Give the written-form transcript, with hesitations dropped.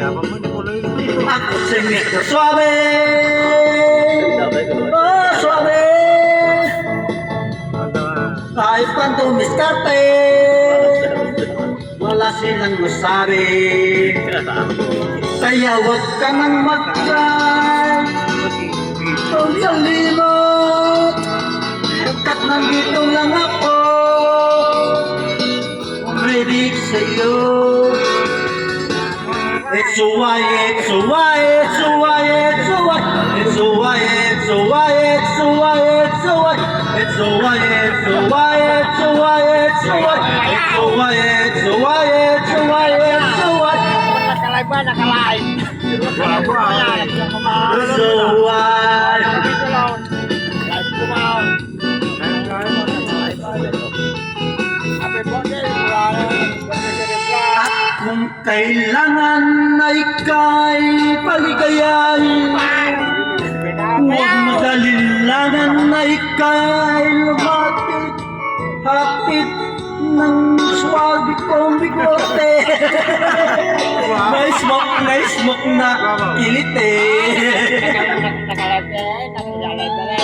Ako si Mr. Suave. Oh, Suave. Kahit pa dumiskarte, wala silang masabi. Kaya wag ka nang mag-try itong sa limot. Kat nandito lang ako, ready sa'yo. It's a why, it's a why, it's a why, it's a why, it's a why, it's a why, it's a why, it's a why, it's a why, it's a why, it's a why, it's a why, it's a why, it's a why, it's a why, it's a why. Nakalay ba? Nakalay. It's a why. Dito lang. Live kumaw. Happy birthday. Kung kailangan na ika'y paligayahin, huwag madalilangan na ika'y lumatid, hatid ng swabe kong bigote. May smoke na kilite. Nakalay ba? Nakalay ba?